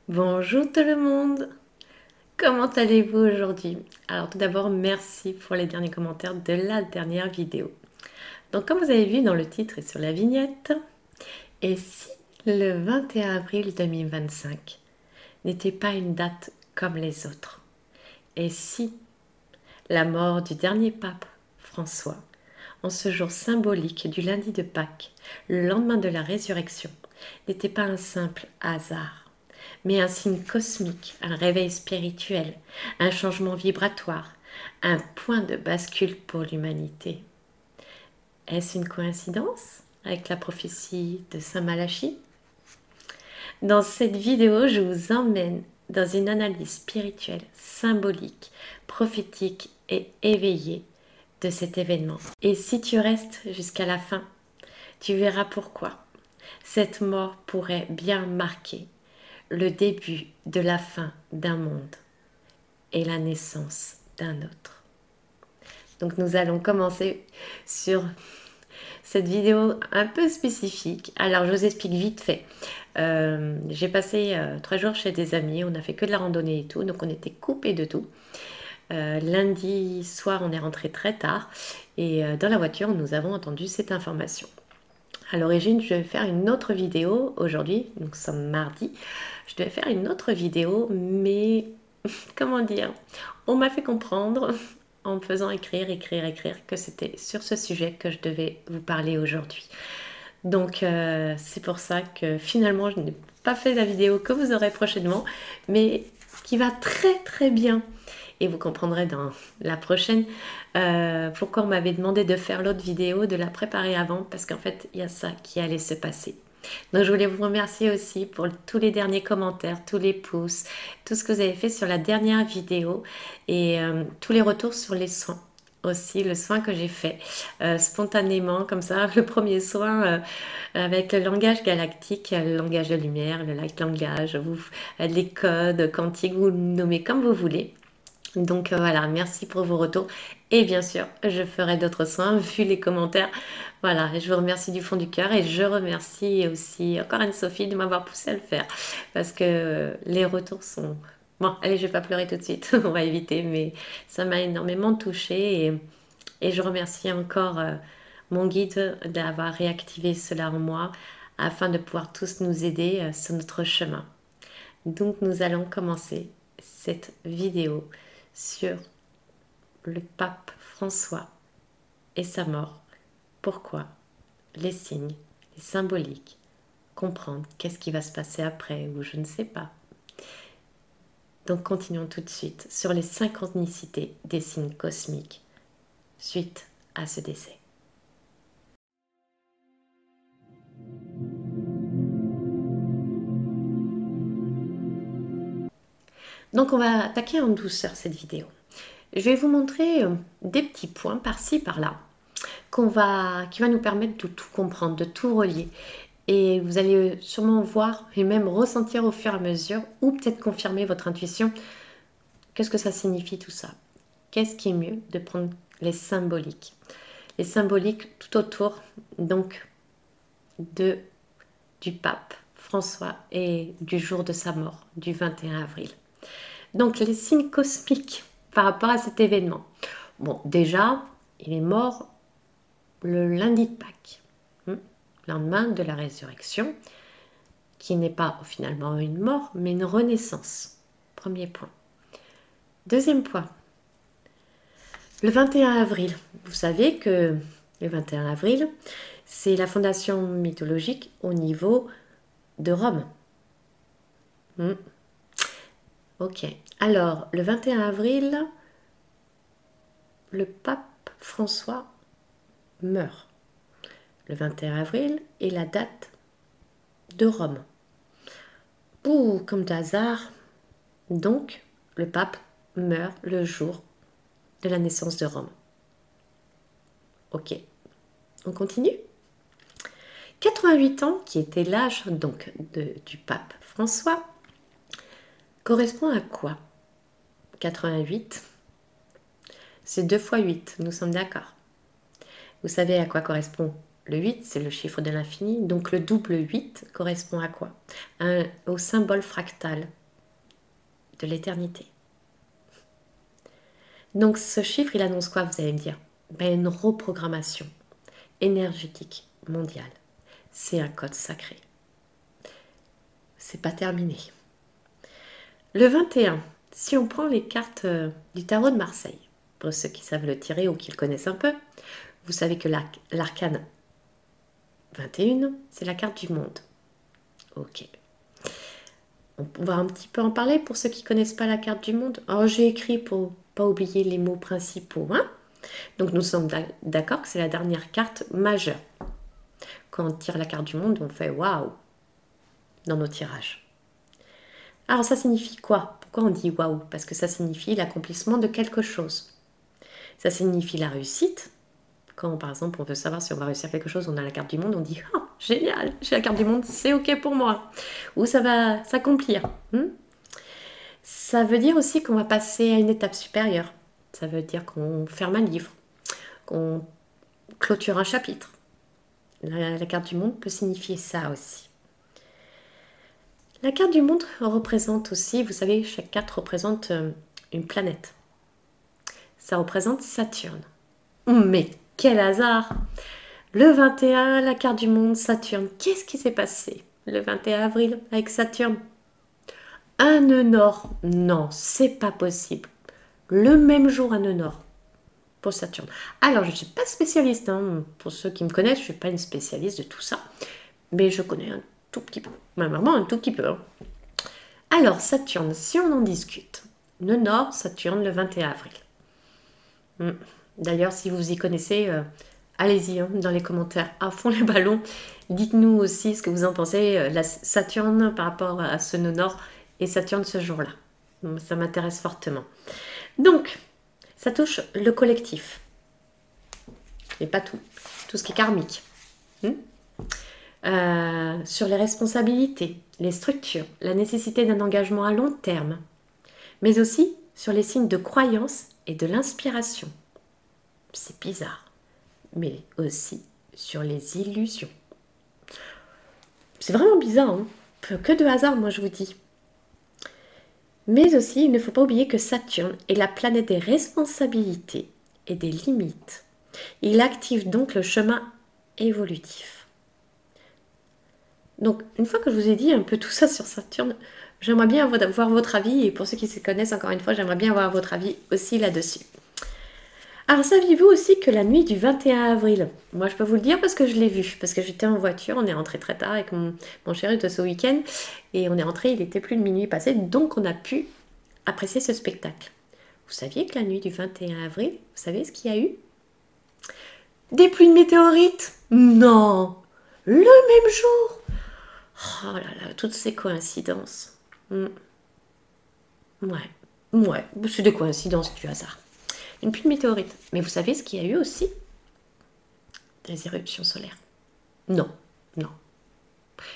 Bonjour tout le monde, comment allez-vous aujourd'hui? Alors tout d'abord, merci pour les derniers commentaires de la dernière vidéo. Donc comme vous avez vu dans le titre et sur la vignette, et si le 21 avril 2025 n'était pas une date comme les autres? Et si la mort du dernier pape François, en ce jour symbolique du lundi de Pâques, le lendemain de la résurrection, n'était pas un simple hasard, mais un signe cosmique, un réveil spirituel, un changement vibratoire, un point de bascule pour l'humanité. Est-ce une coïncidence avec la prophétie de Saint Malachie? Dans cette vidéo, je vous emmène dans une analyse spirituelle, symbolique, prophétique et éveillée de cet événement. Et si tu restes jusqu'à la fin, tu verras pourquoi cette mort pourrait bien marquer le début de la fin d'un monde et la naissance d'un autre. Donc nous allons commencer sur cette vidéo un peu spécifique. Alors je vous explique vite fait. J'ai passé 3 jours chez des amis, on a fait que de la randonnée et tout, donc on était coupés de tout. Lundi soir on est rentré très tard et dans la voiture nous avons entendu cette information. À l'origine, je vais faire une autre vidéo aujourd'hui, donc nous sommes mardi. Je devais faire une autre vidéo, mais comment dire, on m'a fait comprendre en me faisant écrire que c'était sur ce sujet que je devais vous parler aujourd'hui. Donc c'est pour ça que finalement je n'ai pas fait la vidéo que vous aurez prochainement, mais qui va très bien. Et vous comprendrez dans la prochaine pourquoi on m'avait demandé de faire l'autre vidéo, de la préparer avant, parce qu'en fait, il y a ça qui allait se passer. Donc, je voulais vous remercier aussi pour tous les derniers commentaires, tous les pouces, tout ce que vous avez fait sur la dernière vidéo et tous les retours sur les soins. Aussi, le soin que j'ai fait spontanément, comme ça, le premier soin avec le langage galactique, le langage de lumière, le light langage, les codes quantiques, vous le nommez comme vous voulez. Donc voilà, merci pour vos retours et bien sûr je ferai d'autres soins vu les commentaires. Voilà, je vous remercie du fond du cœur et je remercie aussi encore Anne-Sophie de m'avoir poussé à le faire parce que les retours sont... Bon, allez, je vais pas pleurer tout de suite, on va éviter, mais ça m'a énormément touchée et je remercie encore mon guide d'avoir réactivé cela en moi afin de pouvoir tous nous aider sur notre chemin. Donc nous allons commencer cette vidéo sur le pape François et sa mort. Pourquoi? Les signes, les symboliques, comprendre qu'est-ce qui va se passer après ou je ne sais pas. Donc continuons tout de suite sur les synchronicités des signes cosmiques suite à ce décès. Donc on va attaquer en douceur cette vidéo. Je vais vous montrer des petits points par-ci, par-là, qui va nous permettre de tout comprendre, de tout relier. Et vous allez sûrement voir et même ressentir au fur et à mesure, ou peut-être confirmer votre intuition, qu'est-ce que ça signifie tout ça? Qu'est-ce qui est mieux de prendre les symboliques? Les symboliques tout autour, donc, du pape François et du jour de sa mort, du 21 avril. Donc les signes cosmiques par rapport à cet événement. Bon, déjà, il est mort le lundi de Pâques, lendemain de la résurrection, qui n'est pas finalement une mort, mais une renaissance. Premier point. Deuxième point. Le 21 avril. Vous savez que le 21 avril, c'est la fondation mythologique au niveau de Rome. Ok. Alors, le 21 avril, le pape François meurt. Le 21 avril est la date de Rome. Ouh, comme de hasard. Donc, le pape meurt le jour de la naissance de Rome. Ok. On continue. 88 ans, qui était l'âge donc du pape François, correspond à quoi? 88, c'est 2 fois 8, nous sommes d'accord. Vous savez à quoi correspond le 8? C'est le chiffre de l'infini. Donc le double 8 correspond à quoi? Au symbole fractal de l'éternité. Donc ce chiffre, il annonce quoi, vous allez me dire? Ben, une reprogrammation énergétique mondiale. C'est un code sacré. C'est pas terminé. Le 21, si on prend les cartes du tarot de Marseille, pour ceux qui savent le tirer ou qui le connaissent un peu, vous savez que l'arcane 21, c'est la carte du monde. Ok. On va un petit peu en parler pour ceux qui ne connaissent pas la carte du monde. Alors j'ai écrit pour pas oublier les mots principaux. Hein. Donc nous sommes d'accord que c'est la dernière carte majeure. Quand on tire la carte du monde, on fait waouh dans nos tirages. Alors ça signifie quoi? Pourquoi on dit waouh? Parce que ça signifie l'accomplissement de quelque chose. Ça signifie la réussite. Quand par exemple on veut savoir si on va réussir quelque chose, on a la carte du monde, on dit oh, génial, j'ai la carte du monde, c'est ok pour moi. Ou ça va s'accomplir. Ça veut dire aussi qu'on va passer à une étape supérieure. Ça veut dire qu'on ferme un livre, qu'on clôture un chapitre. La carte du monde peut signifier ça aussi. La carte du monde représente aussi, vous savez, chaque carte représente une planète. Ça représente Saturne. Mais quel hasard! Le 21, la carte du monde, Saturne. Qu'est-ce qui s'est passé le 21 avril avec Saturne? Un nœud nord. Non, c'est pas possible. Le même jour, un nœud nord pour Saturne. Alors, je ne suis pas spécialiste. Hein. Pour ceux qui me connaissent, je ne suis pas une spécialiste de tout ça. Mais je connais un tout petit peu. Vraiment un tout petit peu. Hein. Alors, Saturne, si on en discute. Nœud nord, Saturne, le 21 avril. D'ailleurs, si vous y connaissez, allez-y hein, dans les commentaires, à fond les ballons. Dites-nous aussi ce que vous en pensez, la Saturne par rapport à ce nœud nord et Saturne ce jour-là. Ça m'intéresse fortement. Donc, ça touche le collectif. Et pas tout. Tout ce qui est karmique. Sur les responsabilités, les structures, la nécessité d'un engagement à long terme. Mais aussi sur les signes de croyance et de l'inspiration. C'est bizarre. Mais aussi sur les illusions. C'est vraiment bizarre, hein. Que de hasard, moi je vous dis. Mais aussi, il ne faut pas oublier que Saturne est la planète des responsabilités et des limites. Il active donc le chemin évolutif. Donc, une fois que je vous ai dit un peu tout ça sur Saturne, j'aimerais bien avoir votre avis, et pour ceux qui se connaissent encore une fois, j'aimerais bien avoir votre avis aussi là-dessus. Alors, saviez-vous aussi que la nuit du 21 avril, moi je peux vous le dire parce que je l'ai vu, parce que j'étais en voiture, on est rentré très tard avec mon chéri de ce week-end, et on est rentré, il était plus de minuit passé, donc on a pu apprécier ce spectacle. Vous saviez que la nuit du 21 avril, vous savez ce qu'il y a eu? Des pluies de météorites? Non! Le même jour! Oh là là, toutes ces coïncidences. Ouais, c'est des coïncidences du hasard. Une pluie de météorites. Mais vous savez ce qu'il y a eu aussi? Des éruptions solaires. Non.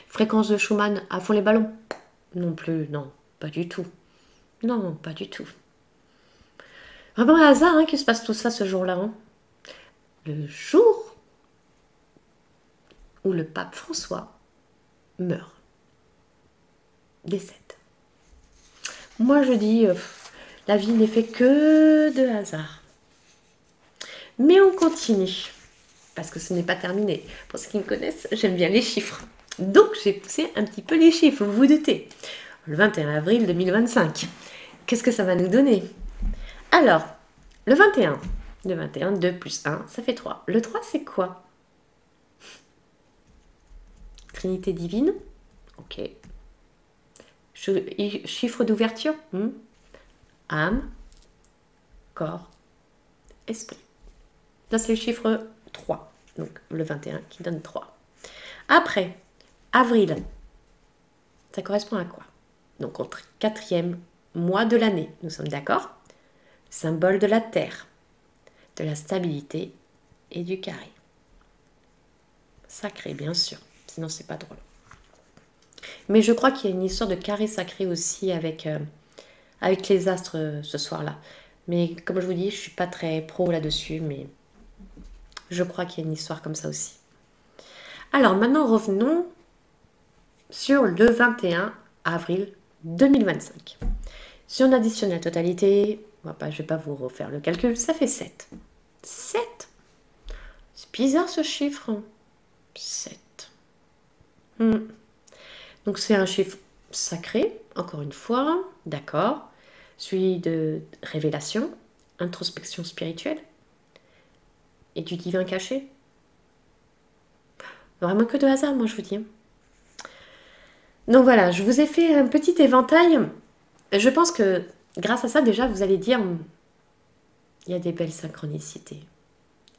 Fréquence de Schumann à fond les ballons? Non plus, non, pas du tout. Non, pas du tout. Vraiment un hasard hein, qu'il se passe tout ça ce jour-là. Hein. Le jour où le pape François meurt. Décède. Moi je dis, la vie n'est faite que de hasard. Mais on continue, parce que ce n'est pas terminé. Pour ceux qui me connaissent, j'aime bien les chiffres. Donc j'ai poussé un petit peu les chiffres, vous vous doutez. Le 21 avril 2025. Qu'est-ce que ça va nous donner? Alors, le 21, 2 plus 1, ça fait 3. Le 3, c'est quoi? Trinité divine. Ok. Chiffre d'ouverture. Âme, corps, esprit. Là, c'est le chiffre 3. Donc, le 21 qui donne 3. Après, avril. Ça correspond à quoi? Donc, au 4e mois de l'année. Nous sommes d'accord? Symbole de la terre, de la stabilité et du carré. Sacré, bien sûr. Sinon, c'est pas drôle. Mais je crois qu'il y a une histoire de carré sacré aussi avec avec les astres ce soir-là. Mais comme je vous dis, je suis pas très pro là-dessus, mais je crois qu'il y a une histoire comme ça aussi. Alors maintenant, revenons sur le 21 avril 2025. Si on additionne la totalité, je ne vais pas vous refaire le calcul, ça fait 7. 7. C'est bizarre ce chiffre. 7. Donc c'est un chiffre sacré, encore une fois, d'accord. Celui de révélation, introspection spirituelle et du divin caché. Vraiment que de hasard, moi je vous dis. Donc voilà, je vous ai fait un petit éventail. Je pense que grâce à ça, déjà, vous allez dire, il y a des belles synchronicités.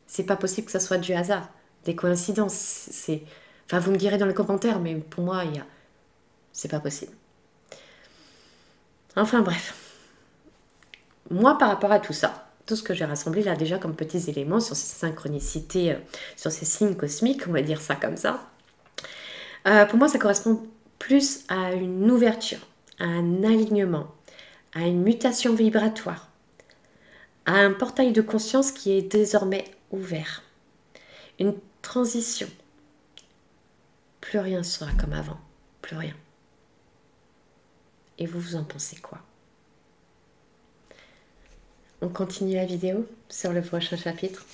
C'est pas possible que ça soit du hasard, des coïncidences. Enfin, vous me direz dans les commentaires, mais pour moi, c'est pas possible. Enfin bref. Moi, par rapport à tout ça, tout ce que j'ai rassemblé là déjà comme petits éléments sur ces synchronicités, sur ces signes cosmiques, on va dire ça comme ça, pour moi, ça correspond plus à une ouverture, à un alignement, à une mutation vibratoire, à un portail de conscience qui est désormais ouvert, une transition. Plus rien sera comme avant, plus rien. Et vous en pensez quoi? On continue la vidéo sur le prochain chapitre.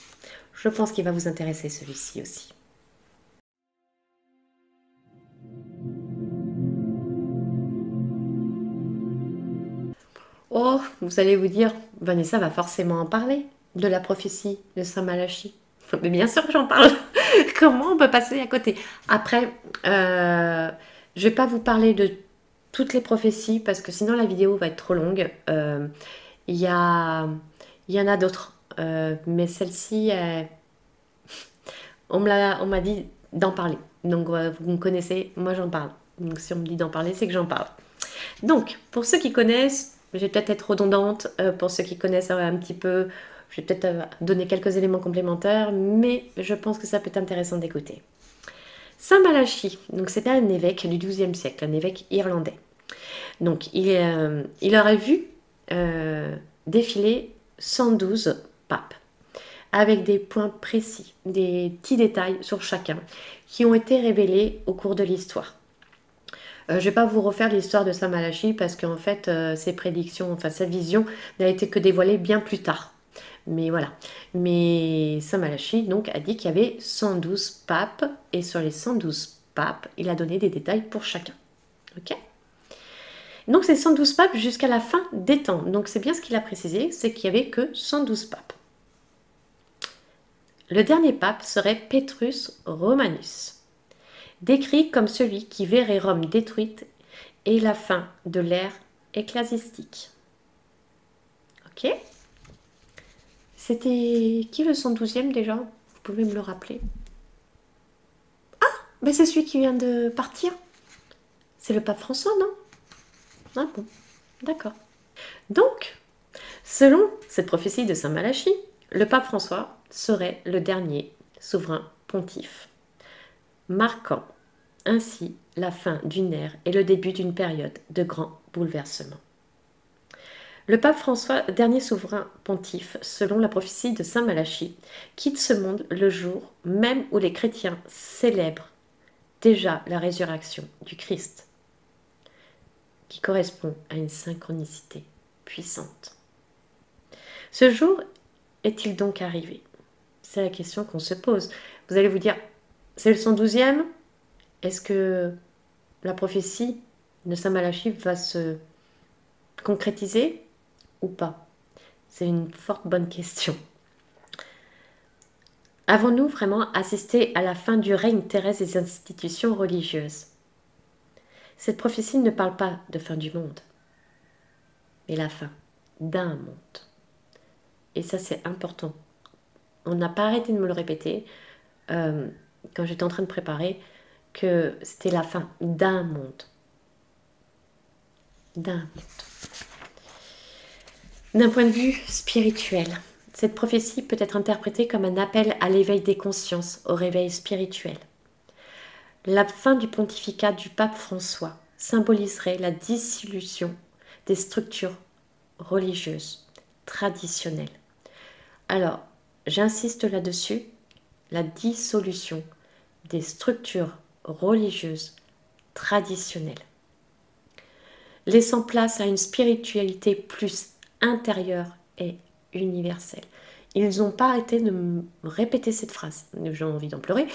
Je pense qu'il va vous intéresser celui-ci aussi. Oh, vous allez vous dire, Vanessa va forcément en parler de la prophétie de Saint Malachie. Mais bien sûr que j'en parle. Comment on peut passer à côté? Après, je vais pas vous parler de toutes les prophéties parce que sinon la vidéo va être trop longue. Il y en a d'autres, mais celle-ci, on m'a dit d'en parler. Donc vous me connaissez, moi j'en parle. Donc si on me dit d'en parler, c'est que j'en parle. Donc pour ceux qui connaissent, je vais peut-être être redondante. Pour ceux qui connaissent un petit peu, je vais peut-être donner quelques éléments complémentaires, mais je pense que ça peut être intéressant d'écouter. Saint Malachie, donc c'était un évêque du XIIe siècle, un évêque irlandais. Donc il aurait vu défiler 112 papes, avec des points précis, des petits détails sur chacun, qui ont été révélés au cours de l'histoire. Je ne vais pas vous refaire l'histoire de Saint Malachie parce qu'en fait, ses prédictions, enfin sa vision n'a été que dévoilée bien plus tard. Mais voilà. Mais Saint Malachie donc a dit qu'il y avait 112 papes et sur les 112 papes, il a donné des détails pour chacun. Ok ? Donc c'est 112 papes jusqu'à la fin des temps. Donc c'est bien ce qu'il a précisé, c'est qu'il n'y avait que 112 papes. Le dernier pape serait Petrus Romanus, décrit comme celui qui verrait Rome détruite et la fin de l'ère ecclésiastique. Ok ? C'était qui le 112e déjà? Vous pouvez me le rappeler? Ah, mais c'est celui qui vient de partir. C'est le pape François, non? Ah bon, d'accord. Donc, selon cette prophétie de Saint Malachie, le pape François serait le dernier souverain pontife, marquant ainsi la fin d'une ère et le début d'une période de grands bouleversements. Le pape François, dernier souverain pontife, selon la prophétie de Saint Malachie, quitte ce monde le jour même où les chrétiens célèbrent déjà la résurrection du Christ, qui correspond à une synchronicité puissante. Ce jour est-il donc arrivé? C'est la question qu'on se pose. Vous allez vous dire, c'est le 112e? Est-ce que la prophétie de Saint Malachie va se concrétiser ou pas? C'est une forte bonne question. Avons-nous vraiment assisté à la fin du règne terrestre des institutions religieuses? Cette prophétie ne parle pas de fin du monde, mais la fin d'un monde. Et ça, c'est important. On n'a pas arrêté de me le répéter quand j'étais en train de préparer que c'était la fin d'un monde. D'un monde. D'un point de vue spirituel, cette prophétie peut être interprétée comme un appel à l'éveil des consciences, au réveil spirituel. La fin du pontificat du pape François symboliserait la dissolution des structures religieuses, traditionnelles. Alors, j'insiste là-dessus, la dissolution des structures religieuses traditionnelles, laissant place à une spiritualité plus intérieure et universelle. Ils n'ont pas arrêté de me répéter cette phrase. J'ai envie d'en pleurer.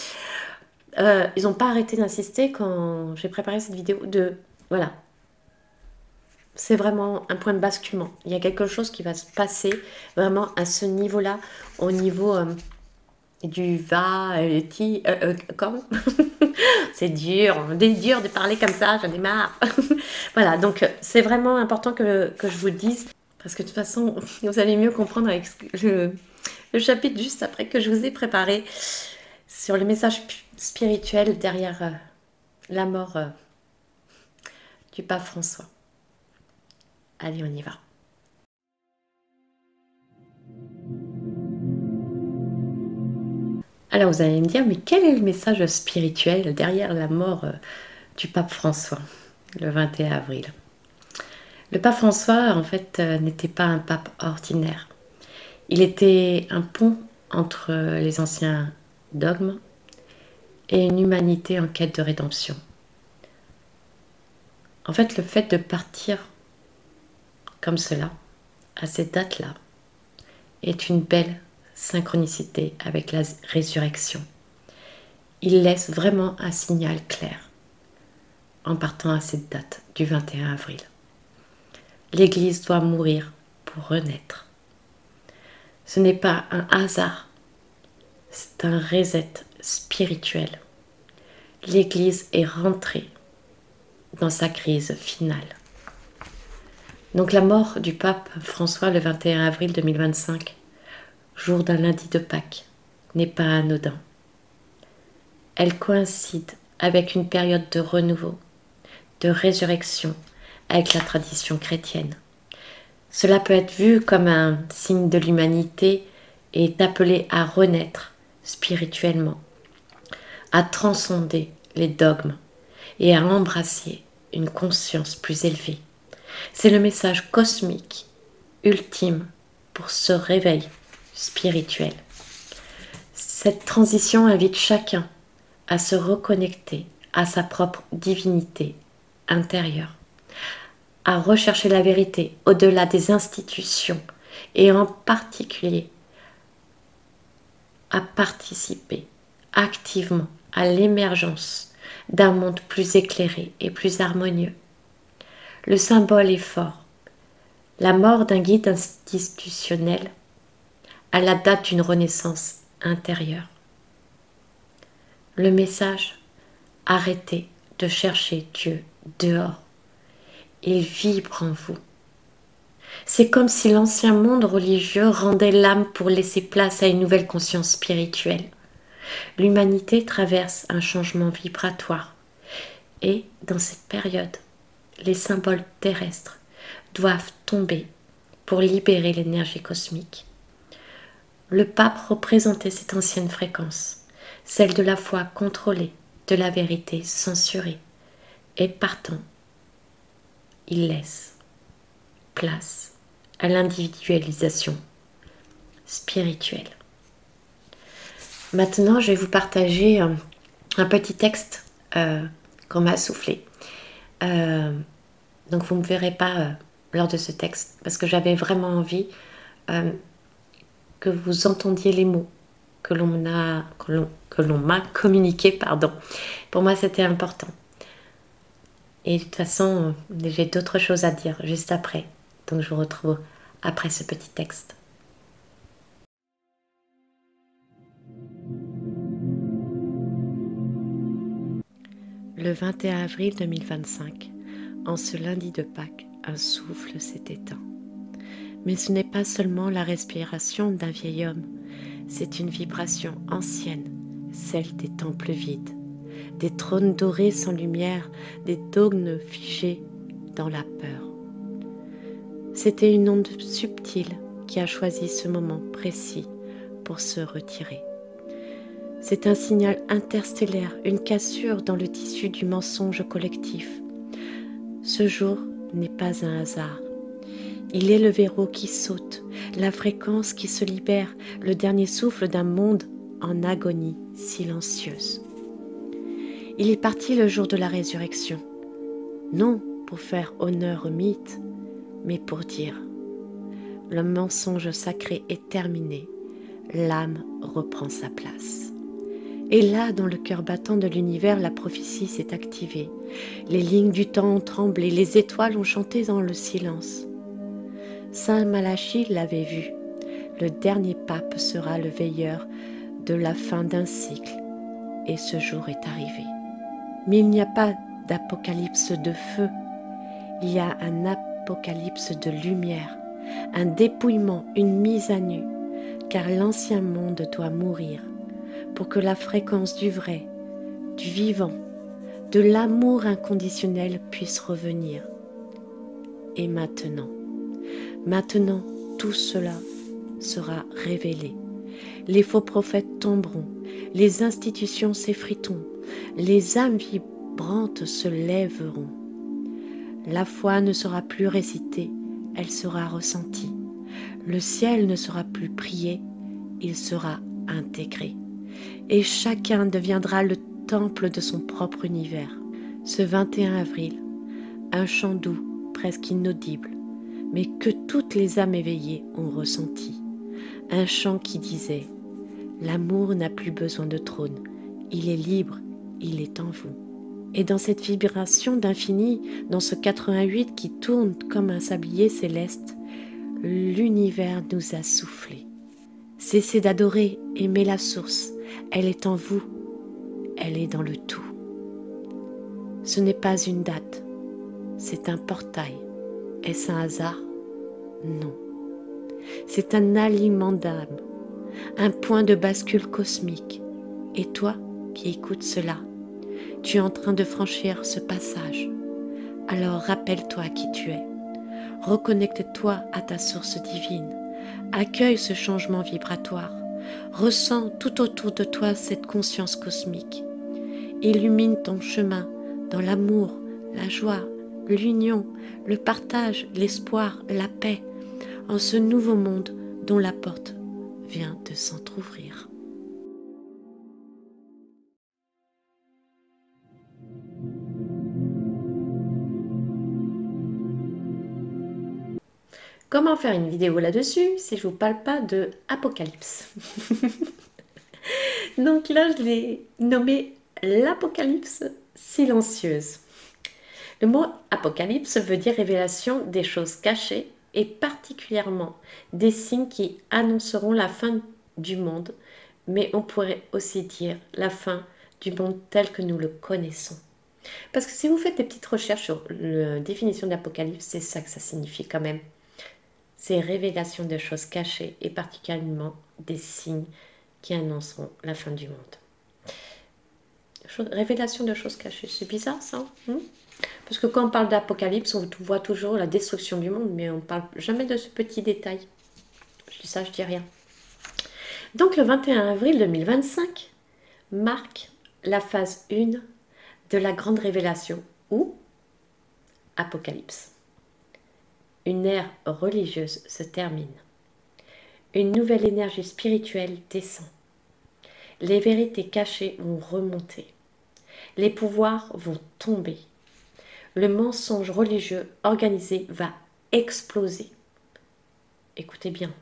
Ils n'ont pas arrêté d'insister quand j'ai préparé cette vidéo voilà. C'est vraiment un point de basculement. Il y a quelque chose qui va se passer vraiment à ce niveau-là, au niveau du va, comme c'est dur de parler comme ça, j'en ai marre. Voilà, donc c'est vraiment important que je vous le dise, parce que de toute façon, vous allez mieux comprendre avec le chapitre juste après que je vous ai préparé sur le message spirituel derrière la mort du pape François. Allez, on y va. Alors vous allez me dire, mais quel est le message spirituel derrière la mort du pape François, le 21 avril? Le pape François, en fait, n'était pas un pape ordinaire. Il était un pont entre les anciens dogmes et une humanité en quête de rédemption. En fait, le fait de partir comme cela, à cette date-là, est une belle synchronicité avec la résurrection. Il laisse vraiment un signal clair en partant à cette date du 21 avril. L'Église doit mourir pour renaître. Ce n'est pas un hasard, c'est un reset spirituel. L'Église est rentrée dans sa crise finale. Donc la mort du pape François le 21 avril 2025, jour d'un lundi de Pâques, n'est pas anodin. Elle coïncide avec une période de renouveau, de résurrection avec la tradition chrétienne. Cela peut être vu comme un signe de l'humanité et est appelé à renaître spirituellement, à transcender les dogmes et à embrasser une conscience plus élevée. C'est le message cosmique ultime pour ce réveil spirituel. Cette transition invite chacun à se reconnecter à sa propre divinité intérieure, à rechercher la vérité au-delà des institutions et en particulier à participer activement à l'émergence d'un monde plus éclairé et plus harmonieux. Le symbole est fort. La mort d'un guide institutionnel à la date d'une renaissance intérieure. Le message: arrêtez de chercher Dieu dehors. Il vibre en vous. C'est comme si l'ancien monde religieux rendait l'âme pour laisser place à une nouvelle conscience spirituelle. L'humanité traverse un changement vibratoire et, dans cette période, les symboles terrestres doivent tomber pour libérer l'énergie cosmique. Le pape représentait cette ancienne fréquence, celle de la foi contrôlée, de la vérité censurée, et partant, il laisse place à l'individualisation spirituelle. Maintenant, je vais vous partager un petit texte qu'on m'a soufflé. Donc vous ne me verrez pas lors de ce texte, parce que j'avais vraiment envie que vous entendiez les mots que l'on m'a communiqués, pardon. Pour moi, c'était important. Et de toute façon, j'ai d'autres choses à dire juste après. Donc je vous retrouve après ce petit texte. Le 21 avril 2025, en ce lundi de Pâques, un souffle s'est éteint. Mais ce n'est pas seulement la respiration d'un vieil homme, c'est une vibration ancienne, celle des temples vides, des trônes dorés sans lumière, des dogmes figés dans la peur. C'était une onde subtile qui a choisi ce moment précis pour se retirer. C'est un signal interstellaire, une cassure dans le tissu du mensonge collectif. Ce jour n'est pas un hasard. Il est le verrou qui saute, la fréquence qui se libère, le dernier souffle d'un monde en agonie silencieuse. Il est parti le jour de la résurrection, non pour faire honneur au mythe, mais pour dire « Le mensonge sacré est terminé, l'âme reprend sa place ». Et là, dans le cœur battant de l'univers, la prophétie s'est activée. Les lignes du temps ont tremblé, les étoiles ont chanté dans le silence. Saint Malachie l'avait vu. Le dernier pape sera le veilleur de la fin d'un cycle. Et ce jour est arrivé. Mais il n'y a pas d'apocalypse de feu. Il y a un apocalypse de lumière, un dépouillement, une mise à nu, car l'ancien monde doit mourir pour que la fréquence du vrai, du vivant, de l'amour inconditionnel puisse revenir. Et maintenant, tout cela sera révélé. Les faux prophètes tomberont, les institutions s'effriteront, les âmes vibrantes se lèveront. La foi ne sera plus récitée, elle sera ressentie. Le ciel ne sera plus prié, il sera intégré. Et chacun deviendra le temple de son propre univers. Ce 21 avril, un chant doux, presque inaudible, mais que toutes les âmes éveillées ont ressenti. Un chant qui disait « L'amour n'a plus besoin de trône, il est libre, il est en vous ». Et dans cette vibration d'infini, dans ce 88 qui tourne comme un sablier céleste, l'univers nous a soufflé. Cessez d'adorer, aimez la source, elle est en vous, elle est dans le tout. Ce n'est pas une date, c'est un portail. Est-ce un hasard? Non. C'est un alignement d'âme, un point de bascule cosmique. Et toi qui écoutes cela, tu es en train de franchir ce passage. Alors rappelle-toi qui tu es. Reconnecte-toi à ta source divine. Accueille ce changement vibratoire. Ressens tout autour de toi cette conscience cosmique. Illumine ton chemin dans l'amour, la joie, l'union, le partage, l'espoir, la paix, en ce nouveau monde dont la porte vient de s'entrouvrir. Comment faire une vidéo là-dessus si je ne vous parle pas de Apocalypse? Donc là, je l'ai nommé l'Apocalypse silencieuse. Le mot Apocalypse veut dire révélation des choses cachées et particulièrement des signes qui annonceront la fin du monde, mais on pourrait aussi dire la fin du monde tel que nous le connaissons. Parce que si vous faites des petites recherches sur la définition d'Apocalypse, c'est ça que ça signifie quand même. C'est révélation de choses cachées et particulièrement des signes qui annonceront la fin du monde. Révélation de choses cachées, c'est bizarre ça, hein? Parce que quand on parle d'Apocalypse, on voit toujours la destruction du monde, mais on ne parle jamais de ce petit détail. Je dis ça, je dis rien. Donc le 21 avril 2025 marque la phase 1 de la grande révélation, ou Apocalypse. Une ère religieuse se termine. Une nouvelle énergie spirituelle descend. Les vérités cachées vont remonter. Les pouvoirs vont tomber. Le mensonge religieux organisé va exploser. Écoutez bien,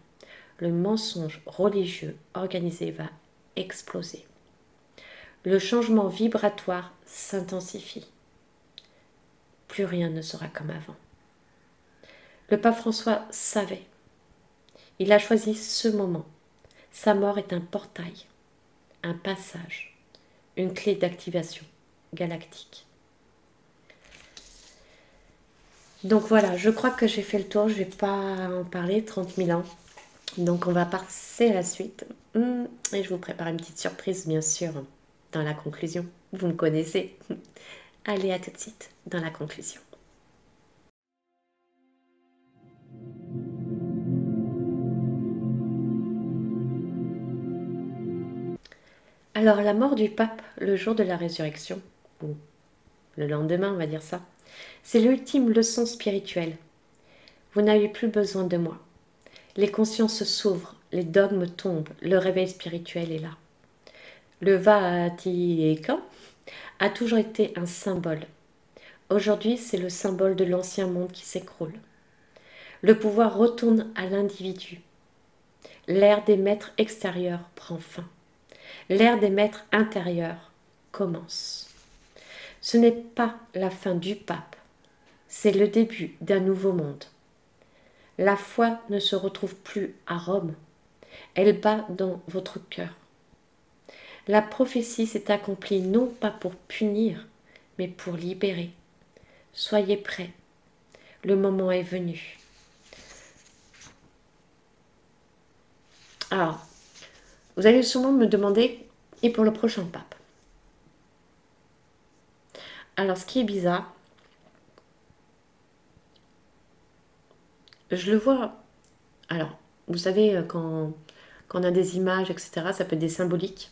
le mensonge religieux organisé va exploser. Le changement vibratoire s'intensifie. Plus rien ne sera comme avant. Le pape François savait. Il a choisi ce moment. Sa mort est un portail, un passage, une clé d'activation galactique. Donc voilà, je crois que j'ai fait le tour, je ne vais pas en parler 30 000 ans. Donc on va passer à la suite. Et je vous prépare une petite surprise, bien sûr, dans la conclusion. Vous me connaissez. Allez, à tout de suite dans la conclusion. Alors, la mort du pape, le jour de la résurrection, ou le lendemain, on va dire ça, c'est l'ultime leçon spirituelle. Vous n'avez plus besoin de moi. Les consciences s'ouvrent, les dogmes tombent, le réveil spirituel est là. Le Vatican a toujours été un symbole. Aujourd'hui, c'est le symbole de l'ancien monde qui s'écroule. Le pouvoir retourne à l'individu. L'ère des maîtres extérieurs prend fin. L'ère des maîtres intérieurs commence. Ce n'est pas la fin du pape, c'est le début d'un nouveau monde. La foi ne se retrouve plus à Rome, elle bat dans votre cœur. La prophétie s'est accomplie non pas pour punir, mais pour libérer. Soyez prêts, le moment est venu. Alors, vous allez sûrement me demander, et pour le prochain pape? Alors, ce qui est bizarre, je le vois. Alors, vous savez, quand on a des images, etc., ça peut être des symboliques,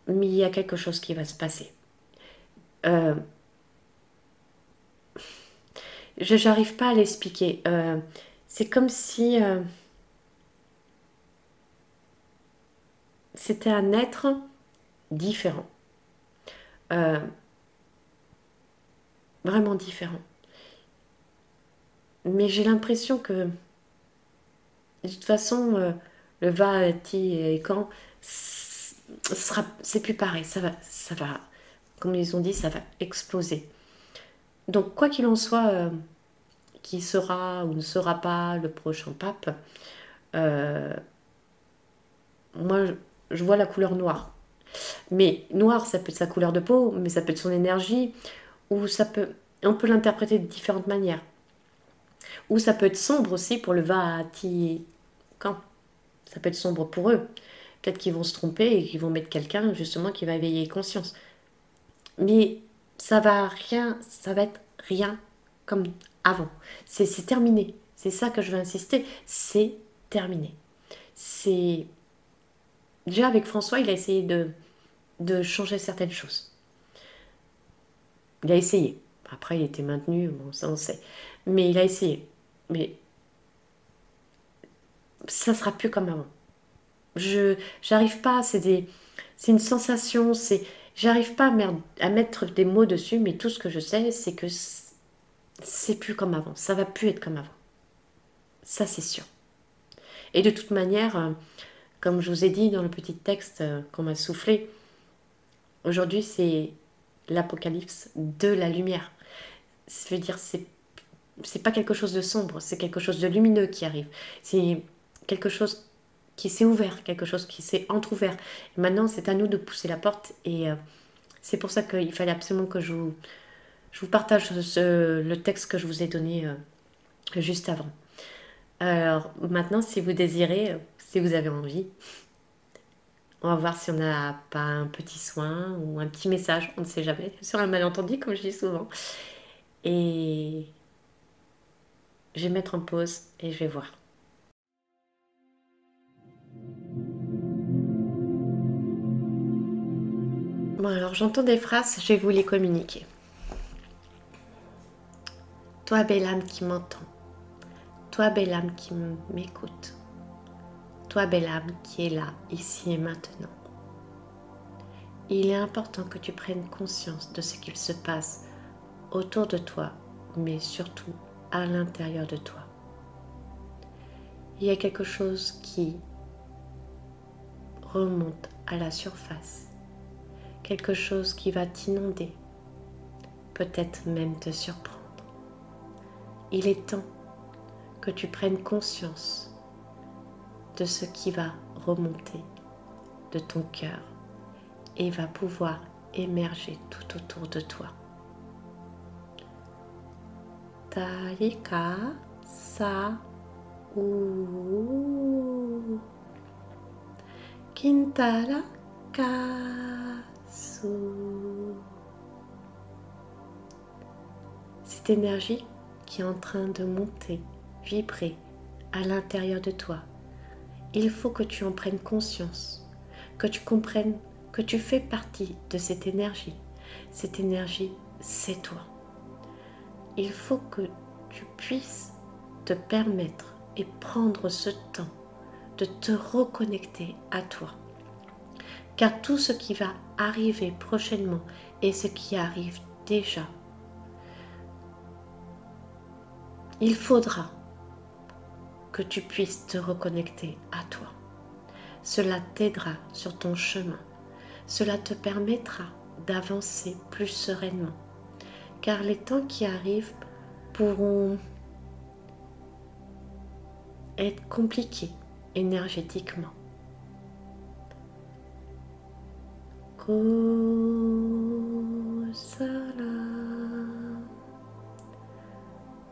mais il y a quelque chose qui va se passer. Je n'arrive pas à l'expliquer. C'est comme si c'était un être différent. Vraiment différent. Mais j'ai l'impression que, de toute façon, le Vatican, c'est plus pareil. Ça va, comme ils ont dit, ça va exploser. Donc, quoi qu'il en soit, qui sera ou ne sera pas le prochain pape, moi, je vois la couleur noire. Mais noir, ça peut être sa couleur de peau, mais ça peut être son énergie, ou on peut l'interpréter de différentes manières. Ou ça peut être sombre aussi pour le Vatican. Ça peut être sombre pour eux. Peut-être qu'ils vont se tromper et qu'ils vont mettre quelqu'un justement qui va éveiller conscience. Mais ça va être rien comme avant. C'est terminé. C'est ça que je veux insister. C'est terminé. C'est déjà avec François, il a essayé de changer certaines choses. Il a essayé. Après, il était maintenu, bon, ça on sait. Mais il a essayé. Mais ça sera plus comme avant. J'arrive pas, c'est une sensation, j'arrive pas à mettre des mots dessus, mais tout ce que je sais, c'est que c'est plus comme avant. Ça va plus être comme avant. Ça, c'est sûr. Et de toute manière, comme je vous ai dit dans le petit texte qu'on m'a soufflé, aujourd'hui, c'est l'apocalypse de la lumière. Je veux dire, c'est pas quelque chose de sombre, c'est quelque chose de lumineux qui arrive. C'est quelque chose qui s'est ouvert, quelque chose qui s'est entrouvert. Et maintenant, c'est à nous de pousser la porte. Et c'est pour ça qu'il fallait absolument que je vous partage le texte que je vous ai donné juste avant. Alors maintenant, si vous désirez, si vous avez envie, on va voir si on n'a pas un petit soin ou un petit message, on ne sait jamais, sur un malentendu, comme je dis souvent. Et je vais mettre en pause et je vais voir. Bon, alors j'entends des phrases, je vais vous les communiquer. Toi, belle âme qui m'entend. Toi, belle âme qui m'écoute. Toi, belle âme qui est là, ici et maintenant. Il est important que tu prennes conscience de ce qu'il se passe autour de toi, mais surtout à l'intérieur de toi. Il y a quelque chose qui remonte à la surface, quelque chose qui va t'inonder, peut-être même te surprendre. Il est temps que tu prennes conscience de ce qui va remonter de ton cœur et va pouvoir émerger tout autour de toi. Tarika sa u Kintara kasu. Cette énergie qui est en train de monter, vibrer à l'intérieur de toi. Il faut que tu en prennes conscience, que tu comprennes que tu fais partie de cette énergie. Cette énergie, c'est toi. Il faut que tu puisses te permettre et prendre ce temps de te reconnecter à toi. Car tout ce qui va arriver prochainement et ce qui arrive déjà, il faudra que tu puisses te reconnecter à toi. Cela t'aidera sur ton chemin. Cela te permettra d'avancer plus sereinement. Car les temps qui arrivent pourront être compliqués énergétiquement. Kosala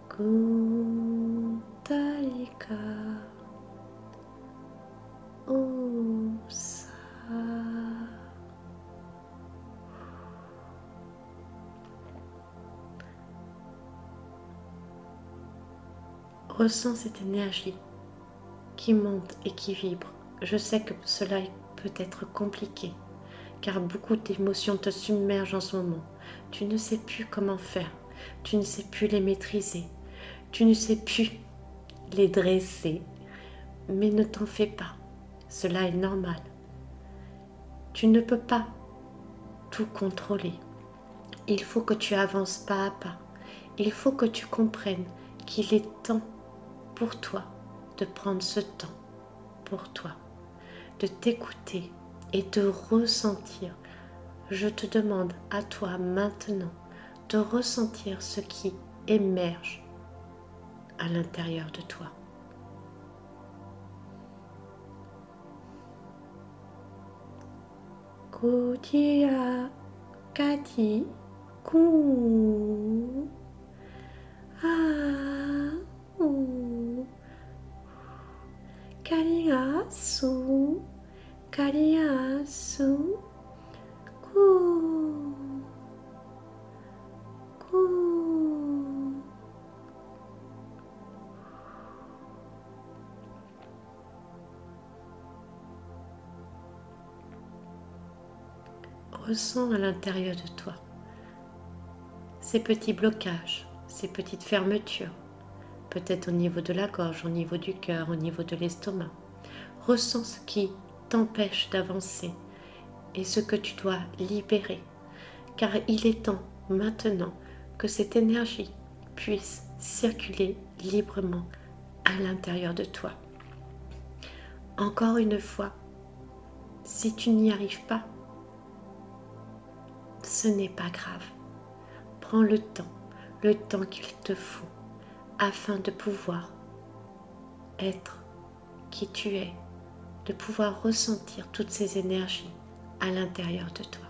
Kuntalika Osa. Ressens cette énergie qui monte et qui vibre. Je sais que cela peut être compliqué, car beaucoup d'émotions te submergent en ce moment. Tu ne sais plus comment faire, tu ne sais plus les maîtriser, tu ne sais plus les dresser. Mais ne t'en fais pas, cela est normal. Tu ne peux pas tout contrôler. Il faut que tu avances pas à pas. Il faut que tu comprennes qu'il est temps pour toi de prendre ce temps pour toi, de t'écouter et de ressentir. Je te demande à toi maintenant de ressentir ce qui émerge à l'intérieur de toi. Kutia Kati Ku A U Kariasu Kariasu Ku Ku. Ressens à l'intérieur de toi ces petits blocages, ces petites fermetures, peut-être au niveau de la gorge, au niveau du cœur, au niveau de l'estomac. Ressens ce qui t'empêche d'avancer et ce que tu dois libérer, car il est temps maintenant que cette énergie puisse circuler librement à l'intérieur de toi. Encore une fois, si tu n'y arrives pas, ce n'est pas grave. Prends le temps qu'il te faut afin de pouvoir être qui tu es, de pouvoir ressentir toutes ces énergies à l'intérieur de toi.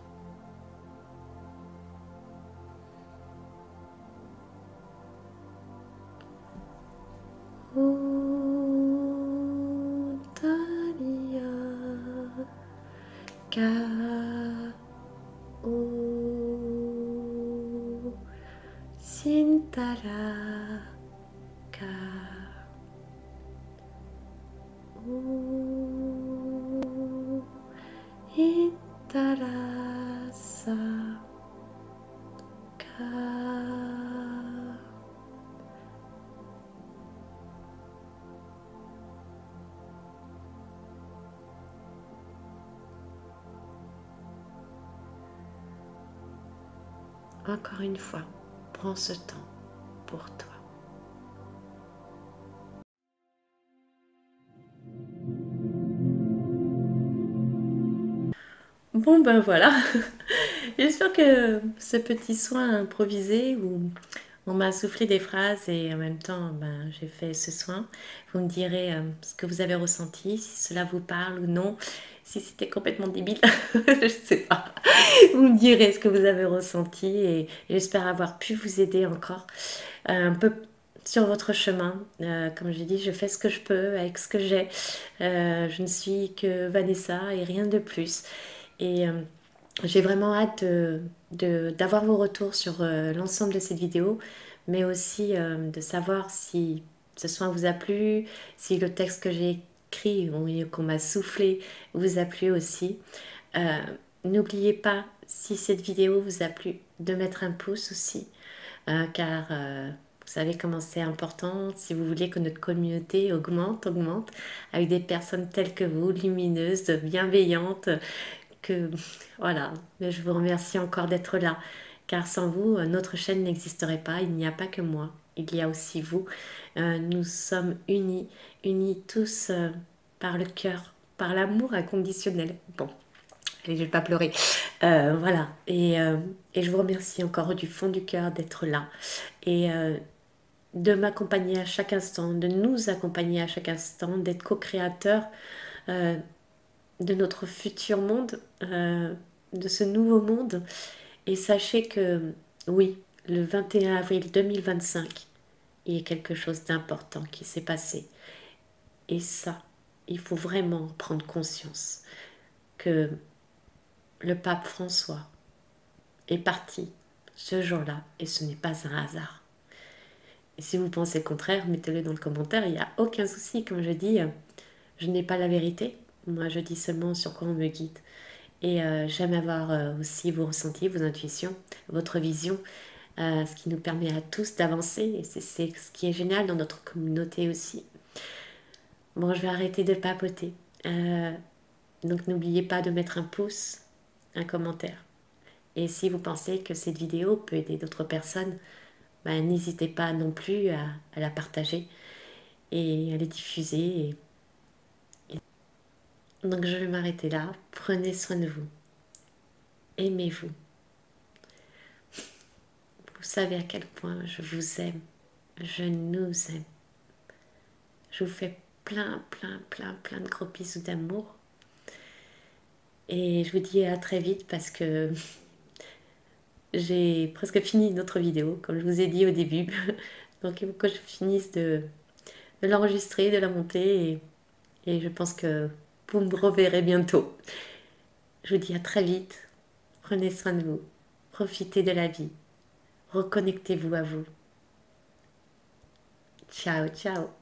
Sintara ka Intarasa ka. Encore une fois, prends ce temps pour toi. Bon ben voilà, j'espère que ce petit soin improvisé où on m'a soufflé des phrases et en même temps ben, j'ai fait ce soin, vous me direz ce que vous avez ressenti, si cela vous parle ou non, si c'était complètement débile, je sais pas. Vous me direz ce que vous avez ressenti et j'espère avoir pu vous aider encore un peu sur votre chemin. Comme j'ai dit, je fais ce que je peux avec ce que j'ai. Je ne suis que Vanessa et rien de plus. Et j'ai vraiment hâte d'avoir vos retours sur l'ensemble de cette vidéo, mais aussi de savoir si ce soin vous a plu, si le texte que j'ai écrit ou qu'on m'a soufflé vous a plu aussi. N'oubliez pas, si cette vidéo vous a plu, de mettre un pouce aussi, car savez comment c'est important si vous voulez que notre communauté augmente, avec des personnes telles que vous, lumineuses, bienveillantes, que voilà. Mais je vous remercie encore d'être là, car sans vous, notre chaîne n'existerait pas. Il n'y a pas que moi, il y a aussi vous. Nous sommes unis, unis tous par le cœur, par l'amour inconditionnel. Bon, allez, je vais pas pleurer. Voilà. Et je vous remercie encore du fond du cœur d'être là et de m'accompagner à chaque instant, de nous accompagner à chaque instant, d'être co-créateurs euh, de notre futur monde, de ce nouveau monde. Et sachez que oui, le 21 avril 2025, il y a quelque chose d'important qui s'est passé. Et ça, il faut vraiment prendre conscience que le pape François est parti ce jour-là et ce n'est pas un hasard. Et si vous pensez le contraire, mettez-le dans le commentaire, il n'y a aucun souci. Comme je dis, je n'ai pas la vérité. Moi, je dis seulement sur quoi on me guide. Et j'aime avoir aussi vos ressentis, vos intuitions, votre vision, ce qui nous permet à tous d'avancer. Et c'est ce qui est génial dans notre communauté aussi. Bon, je vais arrêter de papoter. Donc n'oubliez pas de mettre un pouce, un commentaire. Et si vous pensez que cette vidéo peut aider d'autres personnes, ben, n'hésitez pas non plus à la partager et à les diffuser. Donc je vais m'arrêter là. Prenez soin de vous. Aimez-vous. Vous savez à quel point je vous aime. Je nous aime. Je vous fais plein de gros bisous d'amour. Et je vous dis à très vite parce que j'ai presque fini notre vidéo, comme je vous ai dit au début. Donc il faut que je finisse de l'enregistrer, de la monter. Et je pense que vous me reverrez bientôt. Je vous dis à très vite. Prenez soin de vous. Profitez de la vie. Reconnectez-vous à vous. Ciao, ciao.